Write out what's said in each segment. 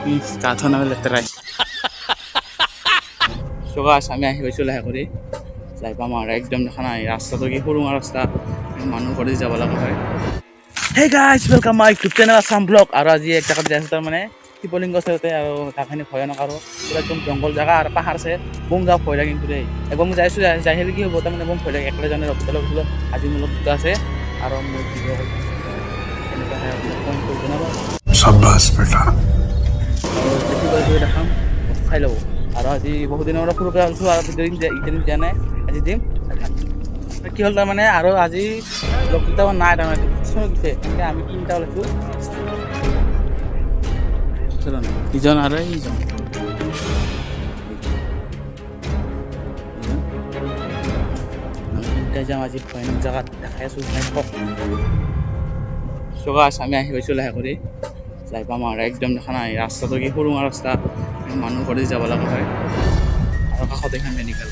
গাঁথ নামে লেতেৰাই চকাছ আমি আহি পাইছোঁ লাহে কৰি যাই পাম আৰু একদম দেখা নাই ৰাস্তাটো কি সৰু ৰাস্তা মানুহ কৰি যাব লগা হয় hey guys welcome my YouTube channel Assam blog আৰু আজি এক জেগাত যাই আছোঁ তাৰমানে শিৱলিংগ চাওঁতে আৰু জাগাখিনি ভয়ানক আৰু পুৰা একদম জংঘল জেগা আৰু পাহাৰ আছে বম যাওঁ ভয় লাগে কিন্তু দেই একবাৰ মই যাইছোঁ যাই আহিলে কি হ'ব তাৰমানে বম ভয় লাগে একলে জানে ৰখিবলৈ গৈছিলোঁ আজি মোৰ লগত দুটা আছে আৰু মোৰ ভিডিঅ' এনেকুৱা কমেণ্ট কৰি জনাব शाबाश बेटा দেখিবলৈ দেখাম চাই ল'ব আৰু আজি বহুত দিনৰ পৰা সৰুকৈ আছোঁ আৰু ইদিন দিয়া নাই আজি দিম কি হ'ল তাৰমানে আৰু আজি লগ দুটামান নাই তাৰমানে কিছুমান দিছে এনেকৈ আমি তিনিটা ওলাইছোঁ ইজন আৰু ইজন তিনিটাই যাম আজি ভয়ানক জেগাত দেখাই আছোঁ চকাছ আমি আহি পাইছোঁ লাহে কৰি যাই পাম আৰু একদম দেখা নাই ৰাস্তাটো কি সৰু ৰাস্তা মানুহ কৰি যাব লগা হয় আৰু কাষত এখন মেডিকেল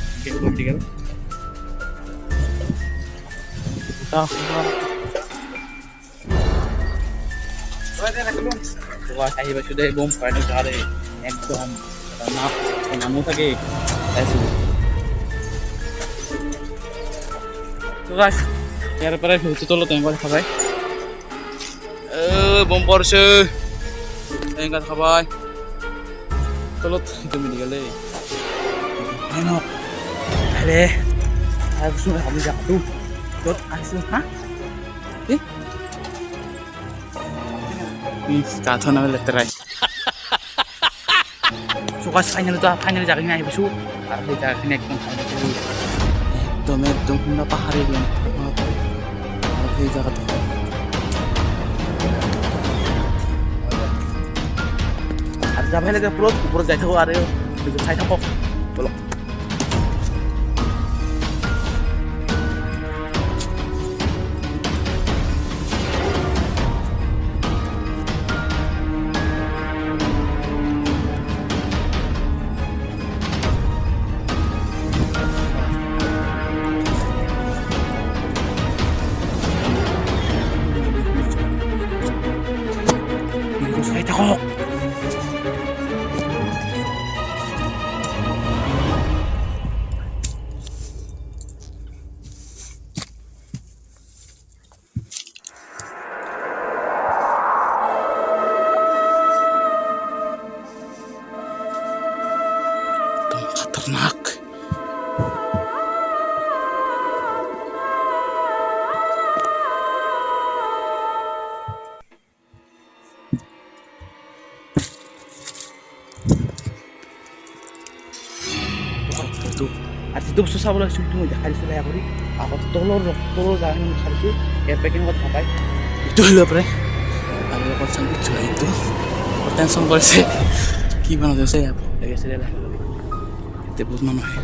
আহি পাইছোঁ দেই বম ভয়ানক জেগা দেই একদম মানুহ থাকে চাইছোঁ ইয়াৰ পৰাই ভিউটো তলত এনেকুৱা দেখা পায় বম পড়ছে এনেকুৱা দেখা পায় তলত সেইটো মেডিকেল দেই ভয়ানক আৰে তাৰপিছত আমি যাওঁতো য'ত আহিছোঁ হা গাঁথ নামে লেতেৰাই চকাছ ফাইনেলি জেগাখিনি আহি পাইছোঁ আৰু সেই জেগাখিনি একদম একদম সুন্দৰ পাহাৰী আৰু সেই জেগাটো আৰু যাবহে লাগে ওপৰত যাই থাকোঁ আৰু চাই থাকক বলক চাই থাকক खतरनाक আজি বস্তু চাবলৈ আহিছোঁ সেইটো মই দেখাই দিছোঁ লাহে কৰি আগত তলৰ জেগাখিনি মই দেখাই দিছোঁ ইয়াৰ পেকিং কথা পায় এইটো হৈ ল'ব পাৰে আৰু অকল চাম দিছোঁ এইটো টেনশ্যন কৰিছে কি বনাই আছে লাগিছে লাহে এতিয়া বহুত মানুহ আহে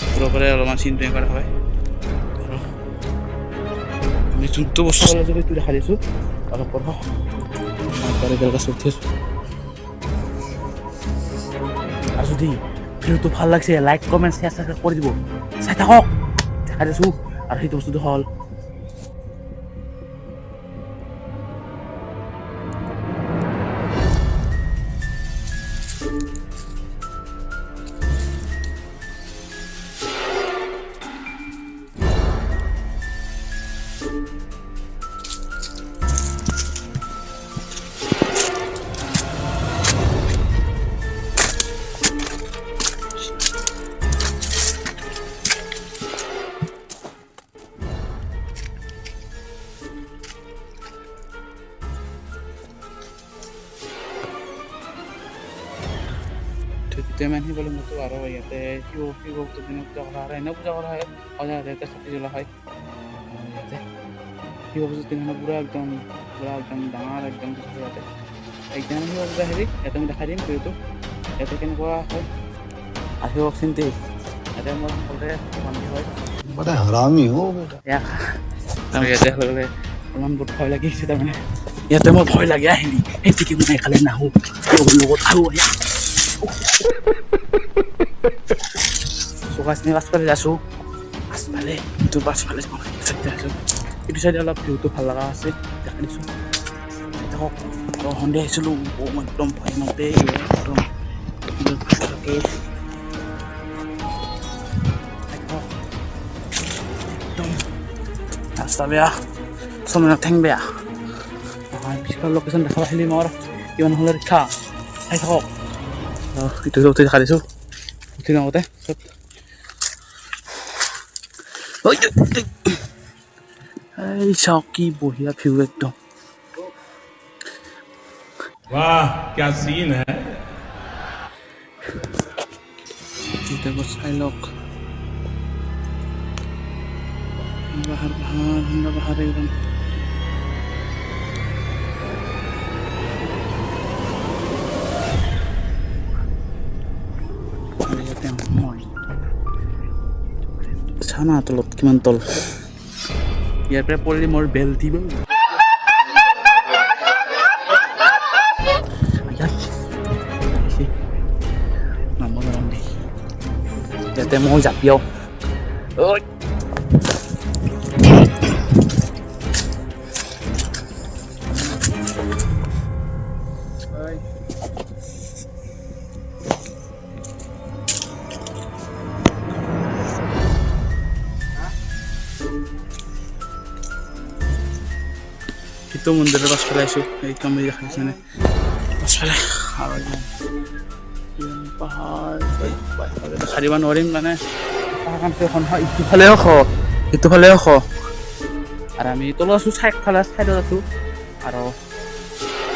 ওপৰৰ পৰা অলপমান চিন্তা কৰা হয় আৰু আমি যোনটো বস্তু চাবলৈ যদি দেখাই দিছোঁ অলপ পঢ় বেলেগ চঠি আছোঁ আৰু যদি ভিডিঅ'টো ভাল লাগিছে লাইক কমেণ্ট শ্বেয়াৰ ছাবস্ক্ৰাইব কৰি দিব চাই থাকক দেখাই দিছোঁ আৰু সেইটো বস্তুটো হ'ল তেমান শিৱলিংগটো আৰু ইয়াতে শিৱভক্তৰ দিনা পূজা কৰা হয় এনেও পূজা কৰা হয় ইয়াতে চাকি জ্বলা হয় ইয়াতে শিৱভক্তৰ দিনা পুৰা একদম ডাঙৰ একদম ইয়াতে একদম শিৱ পূজা হেৰি ইয়াতে মই দেখাই দিম ভিডিঅ'টো ইয়াতে কেনেকুৱা হয় আহিব চিন্তি ইয়াতে মই সকলোৰে মন্দিৰ হয় हरामी हो बेटा ইয়াতে হ'লে অলপমান বহুত ভয় লাগি আহিছে তাৰমানে ইয়াতে মই ভয় লাগে আহিলি সেই চিকেন বনাই খালে নাহোঁ লগত আৰু চকাছনি পাছফালে যাইছোঁ পাছফালে এইটো পাছফালে আছোঁ এইটো চাইডে অলপ ভিউটো ভাল লগা আছে দেখা দিছোঁ দেখক সন্ধিয়া আহিছিলোঁ একদম ভয়ানক দেই একদম একদম ৰাস্তা বেয়া চমনত ঠেং বেয়া পিছফালৰ লোকেশ্যন দেখাব আহিলি মোৰ কিমান হ'লে ৰিক্সা চাই থাকক ইটো উঠি দেখা দিছোঁ উঠি নামতে এই চাওক কি বঢ়িয়া ভিউ একদম वाह क्या सीन है চাই লওক পাহাৰ ঠাণ্ডা পাহাৰ একদম চানা তলত কিমান তল ইয়াৰ পৰা পৰিলে মোৰ বেল দিব ইয়াতে মই জাপিয়াও itu mundurnya pas pelaisu kayak kami ya di sana pas pelai harus yang pahal baik hariban orim mana akan telepon ha itu phale kho আর আমি তলো আছো সাইড ফালে সাইডত আছো আৰু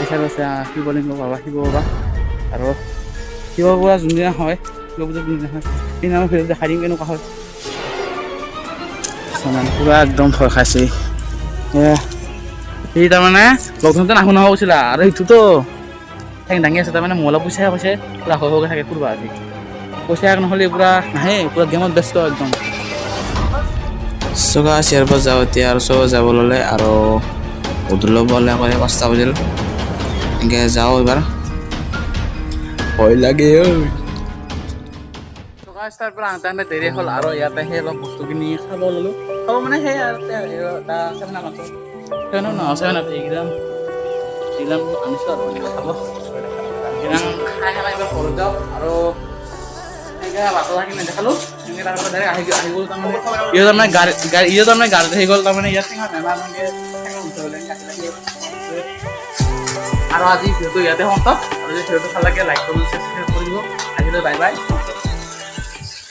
এখানে আছে শিৱলিংগ বাবা শিৱ বাবা আৰু শিৱ বাবা যোনদিনা হয় শিৱ পূজা যোনদিনা হয় সেই নামৰ ফিল্ড দেখাই দিম কেনেকুৱা হয় পুৰা একদম ভয় খাইছে সি তাৰমানে লকডাউনতে নাহো নাহো কৈছিলা আৰু সেইটোতো ঠেং দাঙি আছে তাৰমানে মোলা পইচা কৈছে পুৰা হৈ হৈ থাকে ফুৰিব আজি পইচা নহ'লে পুৰা নাহে পুৰা গেমত ব্যস্ত একদম চগা চিয়াৰ পৰা যাওঁ এতিয়া আৰু চব যাব ল'লে আৰু উদুলো বলে কৰি 5টা বাজিল এনেকৈ যাওঁ এইবাৰ ভয় লাগে চগা ষ্টাৰ পৰা আহোঁতে দেৰি হ'ল আৰু ইয়াতে সেই অলপ বস্তুখিনি খাব ল'লোঁ খাব মানে সেই আৰু চেমনা মাছ সেইকাৰণে নহয় একদম আনিছোঁ আৰু খাব খাই এইবাৰ ঘৰত যাওঁ আৰু বাটত থাকি নেদেখালোঁ তাৰপিছত ডাইৰেক্ট আহি গ'ল তাৰমানে তাৰমানে গাড়ীত আহি গ'ল তাৰমানে ইয়াত আৰু আজি ভিডিঅ'টো ইয়াতে সমাপ্ত আৰু যদি ভিডিঅ'টো ভাল লাগে লাইক কৰিব শ্বেয়াৰ কৰিব আহিলে বাই বাই